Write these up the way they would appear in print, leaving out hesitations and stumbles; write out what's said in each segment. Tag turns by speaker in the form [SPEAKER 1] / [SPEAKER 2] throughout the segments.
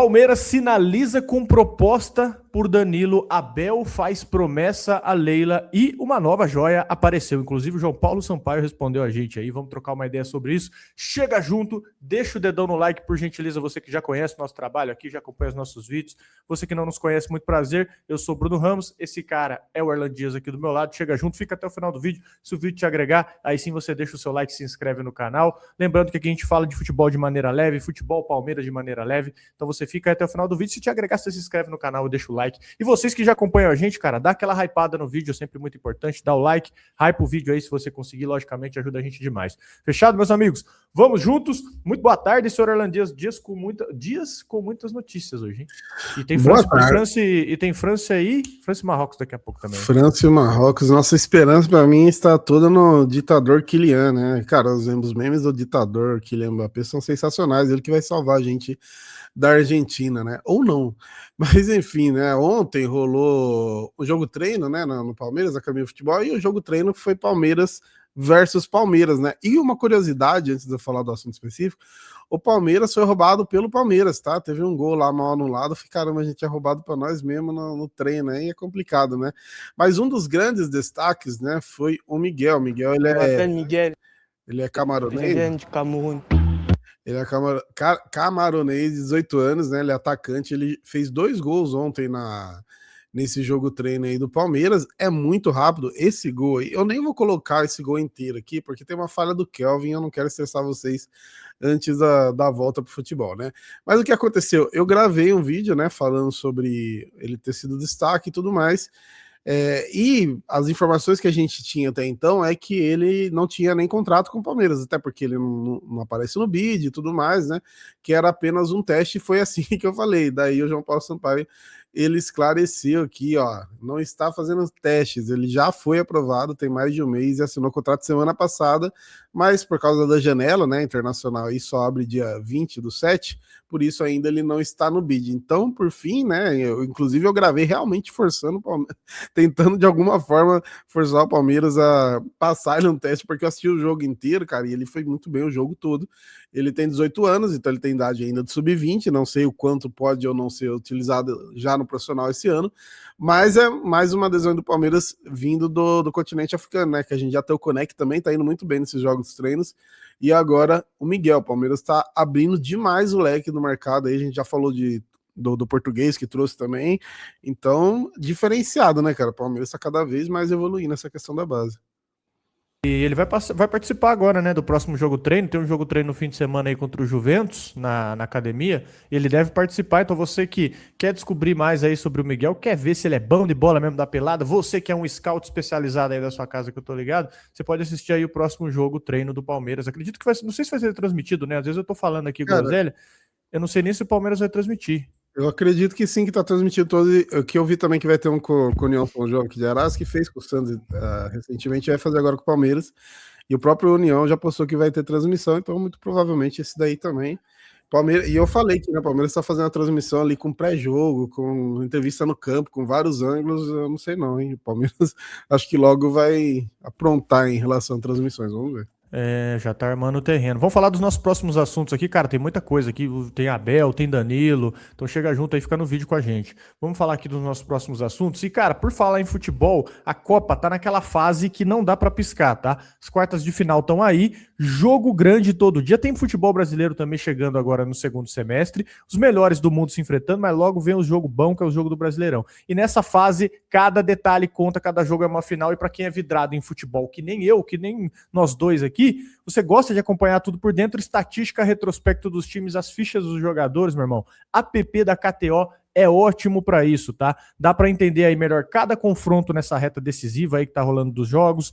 [SPEAKER 1] Palmeiras sinaliza com proposta por Danilo, Abel faz promessa a Leila e uma nova joia apareceu. Inclusive o João Paulo Sampaio respondeu a gente aí, vamos trocar uma ideia sobre isso. Chega junto, deixa o dedão no like, por gentileza, você que já conhece o nosso trabalho aqui, já acompanha os nossos vídeos. Você que não nos conhece, muito prazer, eu sou Bruno Ramos, esse cara é o Erlan Dias aqui do meu lado. Chega junto, fica até o final do vídeo. Se o vídeo te agregar, aí sim você deixa o seu like, se inscreve no canal. Lembrando que aqui a gente fala de futebol de maneira leve, futebol Palmeiras de maneira leve, então você fica até o final do vídeo. Se te agregar, você se inscreve no canal e deixa o like. E vocês que já acompanham a gente, cara, dá aquela hypada no vídeo, é sempre muito importante. Dá o like, hype o vídeo aí se você conseguir, logicamente ajuda a gente demais. Fechado, meus amigos? Vamos juntos. Muito boa tarde, senhor Erlan Dias. Dias com muitas notícias hoje, hein? E tem França e Marrocos daqui a pouco também.
[SPEAKER 2] França e Marrocos. Nossa esperança pra mim está toda no ditador Kylian, né? Cara, os memes do ditador Kylian Mbappé são sensacionais. Ele que vai salvar a gente da Argentina, né? Ou não. Mas enfim, né? Ontem rolou o jogo treino, né? No Palmeiras, a Academia de Futebol, e o jogo treino foi Palmeiras versus Palmeiras, né? E uma curiosidade, antes de eu falar do assunto específico, o Palmeiras foi roubado pelo Palmeiras, tá? Teve um gol lá mal anulado, caramba, a gente é roubado para nós mesmo no treino, aí é complicado, né? Mas um dos grandes destaques, né, foi o Miguel. Miguel, ele é camaronês. Ele é camaronês, 18 anos, né? Ele é atacante, ele fez 2 gols ontem nesse jogo treino aí do Palmeiras. É muito rápido esse gol aí. Eu nem vou colocar esse gol inteiro aqui, porque tem uma falha do Kelvin, eu não quero estressar vocês antes da volta pro futebol, né? Mas o que aconteceu? Eu gravei um vídeo, né, falando sobre ele ter sido destaque e tudo mais. E as informações que a gente tinha até então é que ele não tinha nem contrato com o Palmeiras, até porque ele não aparece no bid e tudo mais, né? Que era apenas um teste, e foi assim que eu falei. Daí o João Paulo Sampaio, ele esclareceu aqui, ó, não está fazendo testes, ele já foi aprovado, tem mais de um mês e assinou o contrato semana passada, mas por causa da janela, né, internacional, aí só abre dia 20/7, por isso ainda ele não está no bid. Então, por fim, né, inclusive eu gravei realmente forçando o Palmeiras, tentando de alguma forma forçar o Palmeiras a passar ele um teste, porque eu assisti o jogo inteiro, cara, e ele foi muito bem o jogo todo. Ele tem 18 anos, então ele tem idade ainda de sub-20, não sei o quanto pode ou não ser utilizado já no profissional esse ano, mas é mais uma adesão do Palmeiras vindo do continente africano, né, que a gente já tem o Conec também, tá indo muito bem nesses jogos treinos, e agora o Miguel. O Palmeiras tá abrindo demais o leque do mercado, aí a gente já falou do português que trouxe também, então diferenciado, né, cara, o Palmeiras tá cada vez mais evoluindo essa questão da base.
[SPEAKER 1] E ele vai participar agora, né, do próximo jogo treino. Tem um jogo treino no fim de semana aí contra o Juventus, na academia. E ele deve participar. Então você que quer descobrir mais aí sobre o Miguel, quer ver se ele é bom de bola mesmo da pelada, você que é um scout especializado aí da sua casa, que eu tô ligado, você pode assistir aí o próximo jogo treino do Palmeiras. Acredito que não sei se vai ser transmitido, né? Às vezes eu tô falando aqui, groselha, eu não sei nem se o Palmeiras vai transmitir.
[SPEAKER 2] Eu acredito que sim, que tá transmitido todo. O que eu vi também que vai ter um com o União São João aqui de Arás, que fez com o Santos recentemente, vai fazer agora com o Palmeiras. E o próprio União já postou que vai ter transmissão, então muito provavelmente esse daí também. Palmeiras, e eu falei que, né, o Palmeiras tá fazendo a transmissão ali com pré-jogo, com entrevista no campo, com vários ângulos, eu não sei não, hein? O Palmeiras acho que logo vai aprontar em relação a transmissões, vamos ver.
[SPEAKER 1] Já tá armando o terreno. Vamos falar dos nossos próximos assuntos aqui, cara. Tem muita coisa aqui. Tem Abel, tem Danilo. Então chega junto aí, fica no vídeo com a gente. Vamos falar aqui dos nossos próximos assuntos. E, cara, por falar em futebol, a Copa tá naquela fase que não dá pra piscar, tá? As quartas de final estão aí. Jogo grande todo dia. Tem futebol brasileiro também chegando agora no segundo semestre. Os melhores do mundo se enfrentando, mas logo vem o jogo bom, que é o jogo do Brasileirão. E nessa fase, cada detalhe conta, cada jogo é uma final. E pra quem é vidrado em futebol, que nem eu, que nem nós dois aqui, você gosta de acompanhar tudo por dentro, estatística, retrospecto dos times, as fichas dos jogadores, meu irmão. App da KTO é ótimo para isso, tá? Dá para entender aí melhor cada confronto nessa reta decisiva aí que tá rolando dos jogos,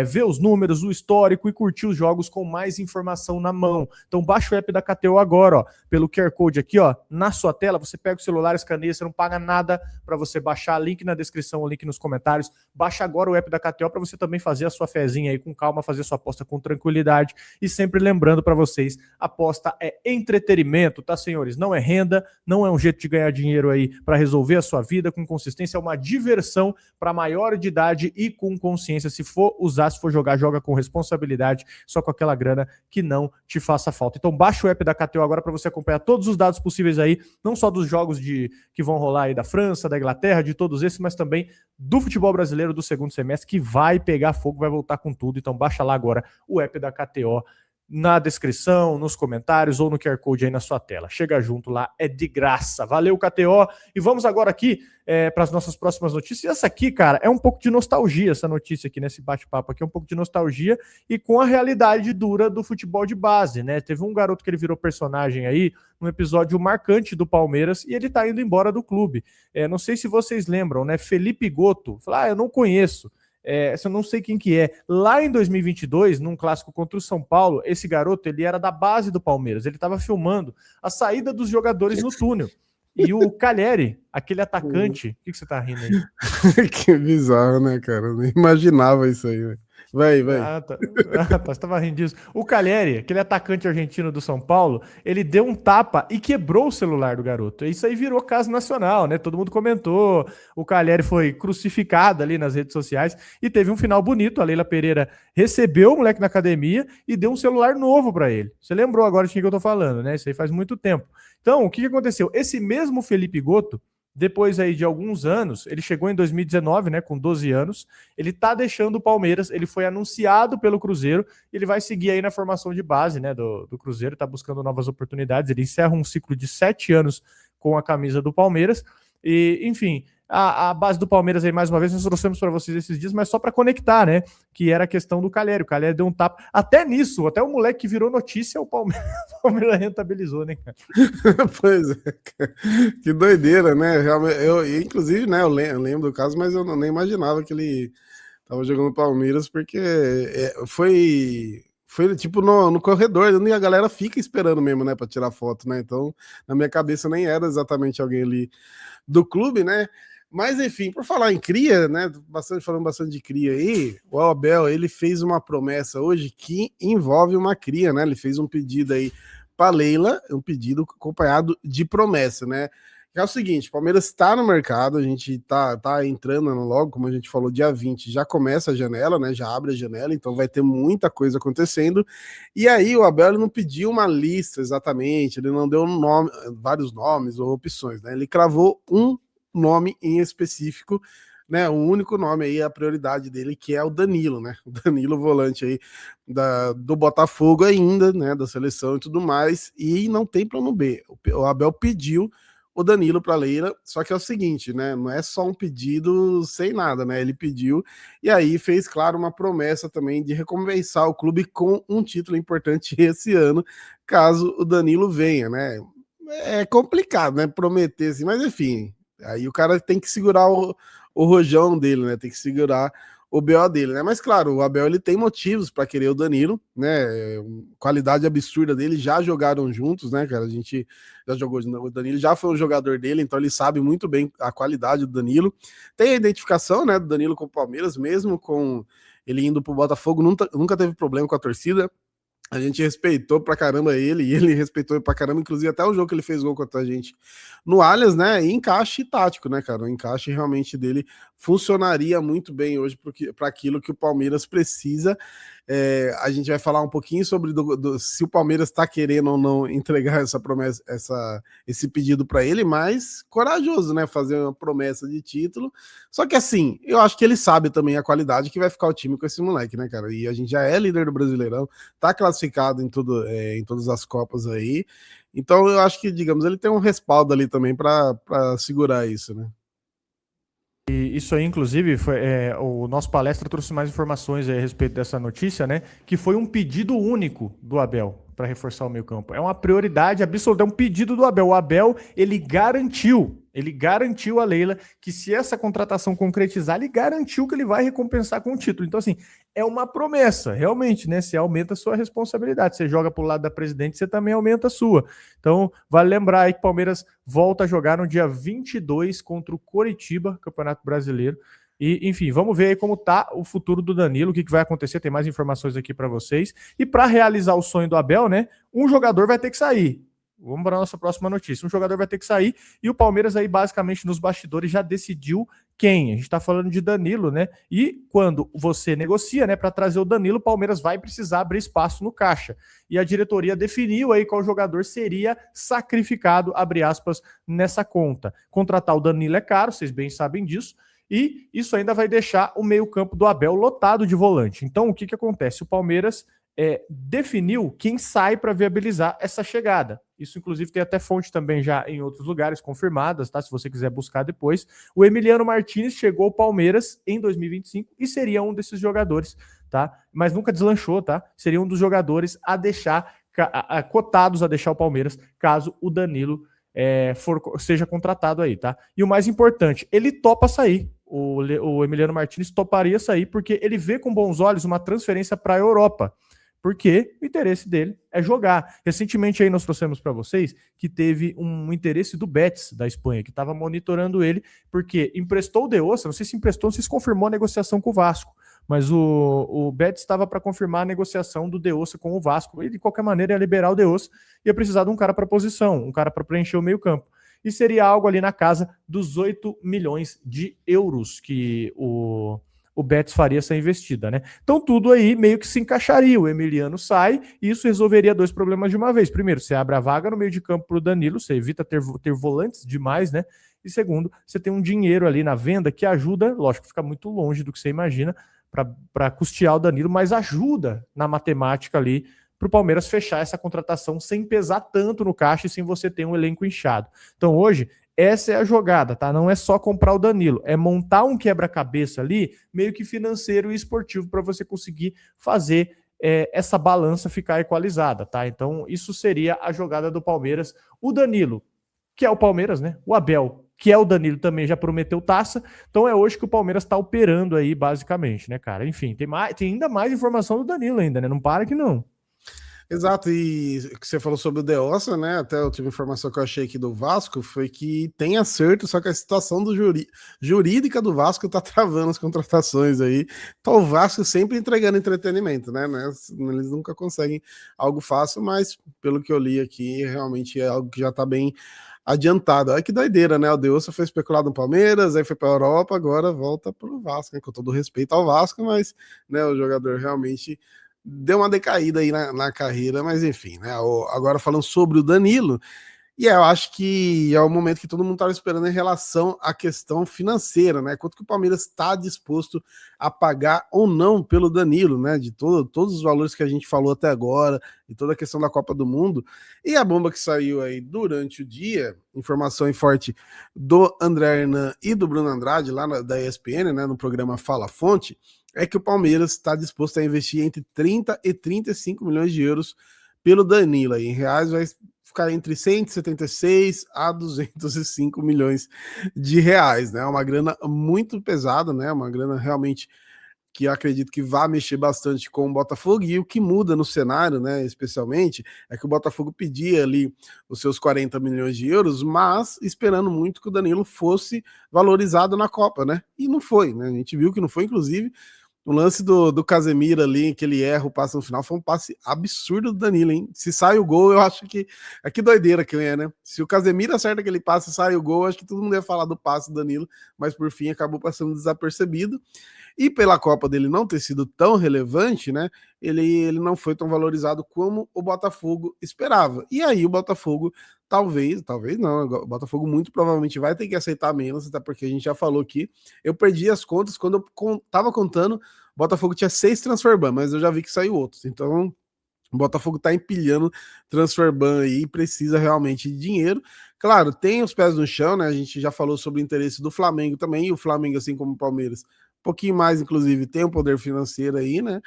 [SPEAKER 1] ver os números, o histórico e curtir os jogos com mais informação na mão. Então baixa o app da KTO agora, ó, pelo QR Code aqui, ó, na sua tela, você pega o celular, escaneia, você não paga nada para você baixar, link na descrição, o link nos comentários. Baixa agora o app da KTO para você também fazer a sua fezinha aí com calma, fazer sua aposta com tranquilidade e sempre lembrando para vocês, aposta é entretenimento, tá, senhores? Não é renda, não é um jeito de ganhar dinheiro dinheiro aí para resolver a sua vida com consistência, é uma diversão para maior de idade e com consciência. Se for usar, se for jogar, joga com responsabilidade, só com aquela grana que não te faça falta. Então baixa o app da KTO agora para você acompanhar todos os dados possíveis aí, não só dos jogos que vão rolar aí da França, da Inglaterra, de todos esses, mas também do futebol brasileiro do segundo semestre, que vai pegar fogo, vai voltar com tudo. Então baixa lá agora o app da KTO, na descrição, nos comentários ou no QR Code aí na sua tela. Chega junto lá, é de graça. Valeu, KTO. E vamos agora aqui para as nossas próximas notícias. E essa aqui, cara, é um pouco de nostalgia, essa notícia aqui, nesse bate-papo aqui, é um pouco de nostalgia e com a realidade dura do futebol de base, né? Teve um garoto que ele virou personagem aí, num episódio marcante do Palmeiras, e ele tá indo embora do clube. Não sei se vocês lembram, né? Felipe Gotto. Eu não conheço. Eu não sei quem que é. Lá em 2022, num clássico contra o São Paulo, esse garoto, ele era da base do Palmeiras. Ele estava filmando a saída dos jogadores no túnel. E o Calheri, aquele atacante... O que você tá rindo aí?
[SPEAKER 2] Que bizarro, né, cara? Eu nem imaginava isso aí, velho. Vai.
[SPEAKER 1] Você tava rindo disso. O Calheri, aquele atacante argentino do São Paulo, ele deu um tapa e quebrou o celular do garoto. Isso aí virou caso nacional, né? Todo mundo comentou. O Calheri foi crucificado ali nas redes sociais e teve um final bonito. A Leila Pereira recebeu o moleque na academia e deu um celular novo para ele. Você lembrou agora de quem que eu tô falando, né? Isso aí faz muito tempo. Então, o que aconteceu? Esse mesmo Felipe Gotto, depois aí de alguns anos, ele chegou em 2019, né, com 12 anos, ele tá deixando o Palmeiras, ele foi anunciado pelo Cruzeiro, ele vai seguir aí na formação de base, né, do Cruzeiro, tá buscando novas oportunidades, ele encerra um ciclo de 7 anos com a camisa do Palmeiras, e, enfim, a base do Palmeiras aí, mais uma vez, nós trouxemos para vocês esses dias, mas só para conectar, né, que era a questão do Calheri. O Calheri deu um tapa, até nisso, até o moleque que virou notícia, o Palmeiras rentabilizou, né, cara?
[SPEAKER 2] Pois é, cara. Que doideira, né? Inclusive, né, eu lembro do caso, mas eu nem imaginava que ele tava jogando Palmeiras, porque foi tipo no corredor, e a galera fica esperando mesmo, né, para tirar foto, né? Então, na minha cabeça nem era exatamente alguém ali do clube, né? Mas enfim, por falar em cria, né? Falando bastante de cria aí, o Abel, ele fez uma promessa hoje que envolve uma cria, né? Ele fez um pedido aí para Leila, um pedido acompanhado de promessa, né? É o seguinte, o Palmeiras está no mercado, a gente tá entrando logo, como a gente falou, dia 20 já começa a janela, né? Já abre a janela, então vai ter muita coisa acontecendo. E aí o Abel ele não pediu uma lista exatamente, ele não deu vários nomes ou opções, né? Ele cravou um nome em específico, né? Um único nome aí, a prioridade dele, que é o Danilo, né? O Danilo, volante aí do Botafogo ainda, né? Da seleção e tudo mais, e não tem plano B. O Abel pediu o Danilo para Leila, só que é o seguinte, né? Não é só um pedido sem nada, né? Ele pediu e aí fez, claro, uma promessa também de recompensar o clube com um título importante esse ano, caso o Danilo venha, né? É complicado, né? Prometer assim, mas enfim, aí o cara tem que segurar o rojão dele, né? Tem que segurar o BO dele, né? Mas claro, o Abel ele tem motivos para querer o Danilo, né? Qualidade absurda dele, já jogaram juntos, né, cara? A gente já jogou, o Danilo já foi um jogador dele, então ele sabe muito bem a qualidade do Danilo. Tem a identificação, né, do Danilo com o Palmeiras, mesmo com ele indo pro Botafogo, nunca teve problema com a torcida. A gente respeitou pra caramba ele, e ele respeitou pra caramba, inclusive até o jogo que ele fez gol contra a gente no Allianz, né? E encaixe tático, né, cara? O encaixe realmente dele funcionaria muito bem hoje para aquilo que o Palmeiras precisa. A gente vai falar um pouquinho sobre se o Palmeiras está querendo ou não entregar essa promessa, esse pedido para ele, mas corajoso, né? Fazer uma promessa de título. Só que assim, eu acho que ele sabe também a qualidade que vai ficar o time com esse moleque, né, cara? E a gente já é líder do Brasileirão, tá classificado em todas as Copas aí. Então eu acho que, digamos, ele tem um respaldo ali também para segurar isso, né?
[SPEAKER 1] E isso aí, inclusive, o nosso palestra trouxe mais informações a respeito dessa notícia, né? Que foi um pedido único do Abel para reforçar o meio-campo. É uma prioridade absoluta, é um pedido do Abel. O Abel, ele garantiu a Leila que se essa contratação concretizar, ele garantiu que ele vai recompensar com o título. Então, assim, é uma promessa, realmente, né? Você aumenta a sua responsabilidade. Você joga pro lado da presidente, você também aumenta a sua. Então, vale lembrar aí que o Palmeiras volta a jogar no dia 22 contra o Coritiba, Campeonato Brasileiro. E, enfim, vamos ver aí como tá o futuro do Danilo, o que vai acontecer, tem mais informações aqui para vocês. E para realizar o sonho do Abel, né, um jogador vai ter que sair. Vamos para a nossa próxima notícia. Um jogador vai ter que sair e o Palmeiras aí basicamente nos bastidores já decidiu quem. A gente está falando de Danilo, né? E quando você negocia, né, para trazer o Danilo, o Palmeiras vai precisar abrir espaço no caixa. E a diretoria definiu aí qual jogador seria sacrificado, abre aspas, nessa conta. Contratar o Danilo é caro, vocês bem sabem disso. E isso ainda vai deixar o meio-campo do Abel lotado de volante. Então, o que acontece? O Palmeiras definiu quem sai para viabilizar essa chegada. Isso, inclusive, tem até fonte também já em outros lugares confirmadas, tá? Se você quiser buscar depois. O Emiliano Martínez chegou ao Palmeiras em 2025 e seria um desses jogadores, tá? Mas nunca deslanchou, tá? Seria um dos jogadores a deixar, cotados a deixar o Palmeiras, caso o Danilo seja contratado aí, tá? E o mais importante, ele topa sair. O Emiliano Martínez toparia sair porque ele vê com bons olhos uma transferência para a Europa. Porque o interesse dele é jogar. Recentemente aí nós trouxemos para vocês que teve um interesse do Betis da Espanha, que estava monitorando ele, porque emprestou o De Ossa, não sei se emprestou, não sei se confirmou a negociação com o Vasco, mas o Betis estava para confirmar a negociação do De Ossa com o Vasco, e de qualquer maneira ia liberar o De Ossa, ia precisar de um cara para posição, um cara para preencher o meio campo. E seria algo ali na casa dos 8 milhões de euros que o Betis faria essa investida, né? Então tudo aí meio que se encaixaria. O Emiliano sai e isso resolveria dois problemas de uma vez. Primeiro, você abre a vaga no meio de campo para o Danilo, você evita ter volantes demais, né? E segundo, você tem um dinheiro ali na venda que ajuda, lógico, fica muito longe do que você imagina para custear o Danilo, mas ajuda na matemática ali para o Palmeiras fechar essa contratação sem pesar tanto no caixa e sem você ter um elenco inchado. Então hoje essa é a jogada, tá? Não é só comprar o Danilo, é montar um quebra-cabeça ali, meio que financeiro e esportivo, para você conseguir fazer essa balança ficar equalizada, tá? Então, isso seria a jogada do Palmeiras. O Danilo, que é o Palmeiras, né? O Abel, que é o Danilo, também já prometeu taça. Então, é hoje que o Palmeiras tá operando aí, basicamente, né, cara? Enfim, tem ainda mais informação do Danilo ainda, né? Não para que não.
[SPEAKER 2] Exato, e o que você falou sobre o De Ossa, né? Até a última informação que eu achei aqui do Vasco foi que tem acerto, só que a situação jurídica do Vasco tá travando as contratações aí. Então o Vasco sempre entregando entretenimento, né? Eles nunca conseguem algo fácil, mas pelo que eu li aqui, realmente é algo que já tá bem adiantado. Olha que doideira, né? O De Ossa foi especulado no Palmeiras, aí foi para a Europa, agora volta pro Vasco, né? Com todo respeito ao Vasco, mas né, o jogador realmente deu uma decaída aí na carreira, mas enfim, né? Agora falando sobre o Danilo, e eu acho que é o momento que todo mundo estava esperando em relação à questão financeira, né? Quanto que o Palmeiras está disposto a pagar ou não pelo Danilo, né? De todos os valores que a gente falou até agora, e toda a questão da Copa do Mundo. E a bomba que saiu aí durante o dia, informação forte do André Hernan e do Bruno Andrade, lá da ESPN, né? No programa Fala Fonte, é que o Palmeiras está disposto a investir entre 30 e 35 milhões de euros pelo Danilo. Aí, em reais vai ficar entre 176 a 205 milhões de reais, né? Uma grana muito pesada, né? Uma grana realmente que eu acredito que vai mexer bastante com o Botafogo, e o que muda no cenário, né, especialmente, é que o Botafogo pedia ali os seus 40 milhões de euros, mas esperando muito que o Danilo fosse valorizado na Copa, né? E não foi, né? A gente viu que não foi, inclusive. O lance do Casemiro ali, que ele erra o passe no final, foi um passe absurdo do Danilo, hein? Se sai o gol, eu acho que... É que doideira que é, né? Se o Casemiro acerta aquele passe e sai o gol, acho que todo mundo ia falar do passe do Danilo, mas por fim acabou passando desapercebido. E pela Copa dele não ter sido tão relevante, né? Ele não foi tão valorizado como o Botafogo esperava. E aí o Botafogo talvez não, o Botafogo muito provavelmente vai ter que aceitar menos, até porque a gente já falou que eu perdi as contas quando eu tava contando, o Botafogo tinha 6 transfer ban, mas eu já vi que saiu outros. Então o Botafogo tá empilhando transfer ban aí e precisa realmente de dinheiro. Claro, tem os pés no chão, né? A gente já falou sobre o interesse do Flamengo também, e o Flamengo, assim como o Palmeiras, um pouquinho mais, inclusive, tem um poder financeiro aí, né?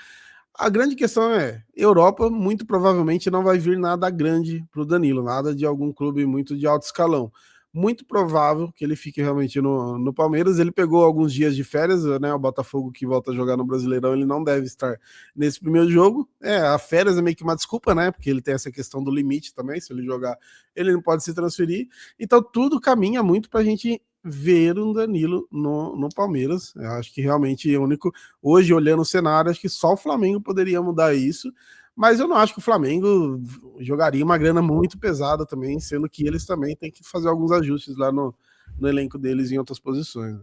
[SPEAKER 2] A grande questão é, Europa muito provavelmente não vai vir nada grande para o Danilo, nada de algum clube muito de alto escalão. Muito provável que ele fique realmente no Palmeiras. Ele pegou alguns dias de férias, né? O Botafogo que volta a jogar no Brasileirão, ele não deve estar nesse primeiro jogo. A férias é meio que uma desculpa, né? Porque ele tem essa questão do limite também. Se ele jogar, ele não pode se transferir. Então tudo caminha muito para a gente ver um Danilo no Palmeiras. Eu acho que realmente é único. Hoje, olhando o cenário, acho que só o Flamengo poderia mudar isso. Mas eu não acho que o Flamengo jogaria uma grana muito pesada também, sendo que eles também têm que fazer alguns ajustes lá no elenco deles em outras posições.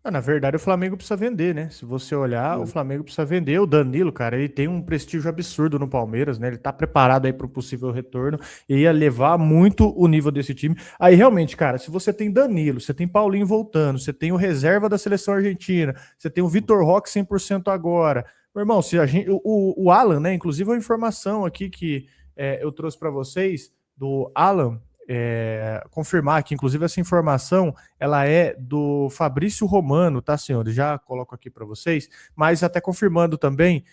[SPEAKER 1] Na verdade, o Flamengo precisa vender, né? Se você olhar, o
[SPEAKER 2] É.
[SPEAKER 1] Flamengo precisa vender. O Danilo, cara, ele tem um prestígio absurdo no Palmeiras, né? Ele tá preparado aí para o possível retorno e ia levar muito o nível desse time. Aí, realmente, cara, se você tem Danilo, você tem Paulinho voltando, você tem o reserva da seleção argentina, você tem o Vitor Roque 100% agora. Meu irmão, se a gente, o Alan, né? Inclusive, uma informação aqui que eu trouxe para vocês do Alan. Confirmar que, inclusive, essa informação ela é do Fabrício Romano, tá, senhores? Já coloco aqui para vocês, mas até confirmando também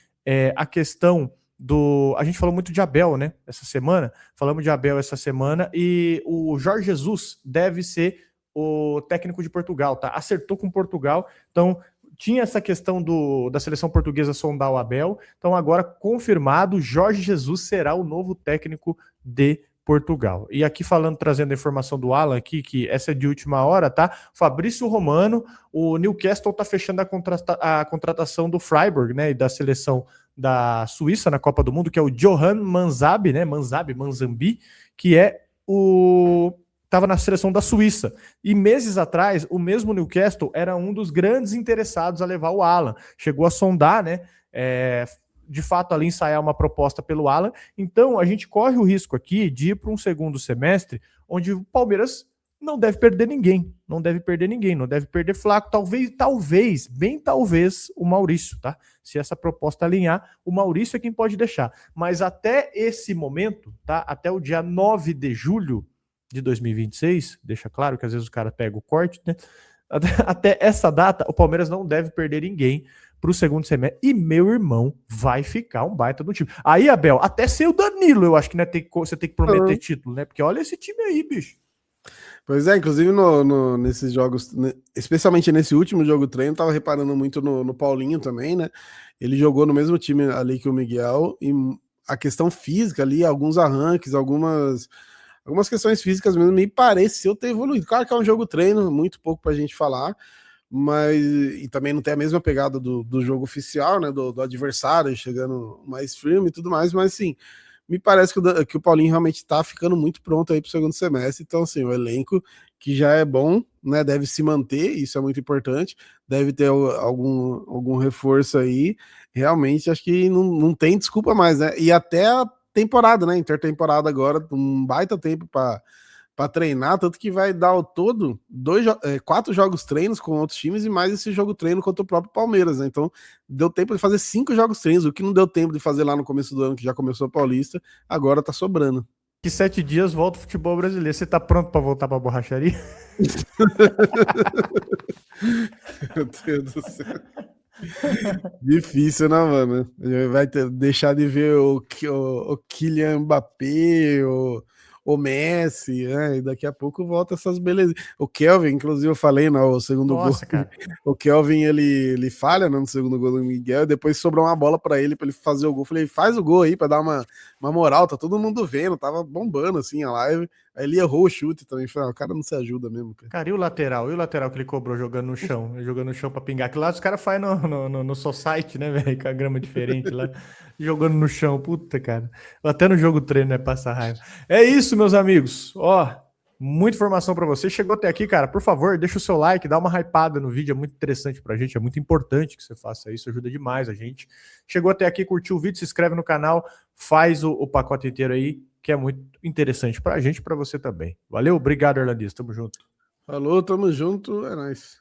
[SPEAKER 1] a questão do. A gente falou muito de Abel, né? Essa semana, falamos de Abel essa semana, e o Jorge Jesus deve ser o técnico de Portugal, tá? Acertou com Portugal, então. Tinha essa questão da seleção portuguesa sondar o Abel, então agora confirmado, Jorge Jesus será o novo técnico de Portugal. E aqui falando, trazendo a informação do Alan aqui, que essa é de última hora, tá? Fabrício Romano, o Newcastle tá fechando a contratação do Freiburg, né, e da seleção da Suíça na Copa do Mundo, que é o Johan Manzambi, né, Manzambi, que é estava na seleção da Suíça. E meses atrás, o mesmo Newcastle era um dos grandes interessados a levar o Alan. Chegou a sondar, né, de fato ali ensaiar uma proposta pelo Alan. Então a gente corre o risco aqui de ir para um segundo semestre onde o Palmeiras não deve perder ninguém, não deve perder Flaco, bem talvez o Maurício, tá? Se essa proposta alinhar, o Maurício é quem pode deixar. Mas até esse momento, tá? Até o dia 9 de julho de 2026, deixa claro que às vezes o cara pega o corte, né? Até essa data, o Palmeiras não deve perder ninguém pro segundo semestre. E meu irmão vai ficar um baita do time. Aí, Abel, até ser o Danilo, eu acho que né, você tem que prometer título, né? Porque olha esse time aí, bicho.
[SPEAKER 2] Pois é, inclusive nesses jogos, especialmente nesse último jogo treino, tava reparando muito no Paulinho também, né? Ele jogou no mesmo time ali que o Miguel, e a questão física ali, alguns arranques, algumas questões físicas mesmo, me pareceu ter evoluído. Claro que é um jogo treino, muito pouco pra gente falar, mas e também não tem a mesma pegada do jogo oficial, né? Do adversário chegando mais firme e tudo mais, mas sim, me parece que o Paulinho realmente está ficando muito pronto aí para o segundo semestre. Então, assim, o elenco que já é bom, né? Deve se manter, isso é muito importante. Deve ter algum reforço aí. Realmente, acho que não tem desculpa mais, né? E até a temporada, né? Intertemporada agora, um baita tempo para treinar, tanto que vai dar ao todo 4 jogos treinos com outros times e mais esse jogo treino contra o próprio Palmeiras, né? Então deu tempo de fazer 5 jogos treinos, o que não deu tempo de fazer lá no começo do ano, que já começou a Paulista, agora tá sobrando.
[SPEAKER 1] Que 7 dias volta o futebol brasileiro. Você tá pronto para voltar pra borracharia?
[SPEAKER 2] Meu Deus do céu. Difícil, né, mano? Vai deixar de ver o Kylian Mbappé, o Messi, né? E daqui a pouco volta essas belezas. O Kelvin, inclusive, eu falei no segundo
[SPEAKER 1] Nossa,
[SPEAKER 2] gol.
[SPEAKER 1] cara.
[SPEAKER 2] O Kelvin, ele falha, né, no segundo gol do Miguel, e depois sobrou uma bola pra ele fazer o gol. Falei, faz o gol aí pra dar uma moral, tá todo mundo vendo, tava bombando assim a live. Aí ele errou o chute também. Falei, o cara não se ajuda mesmo, cara.
[SPEAKER 1] Cara, e o lateral? E o lateral que ele cobrou jogando no chão? Jogando no chão pra pingar. Que lá os caras fazem no Society, né, velho? Com a grama diferente lá. Jogando no chão. Puta, cara. Até no jogo treino, né? Passa raiva. É isso, meus amigos. Ó, muita informação pra você. Chegou até aqui, cara. Por favor, deixa o seu like, dá uma hypada no vídeo. É muito interessante pra gente. É muito importante que você faça isso. Ajuda demais a gente. Chegou até aqui, curtiu o vídeo, se inscreve no canal. Faz o pacote inteiro aí, que é muito interessante pra gente e pra você também. Valeu? Obrigado, Erlandis. Tamo junto.
[SPEAKER 2] Falou, tamo junto, é nóis.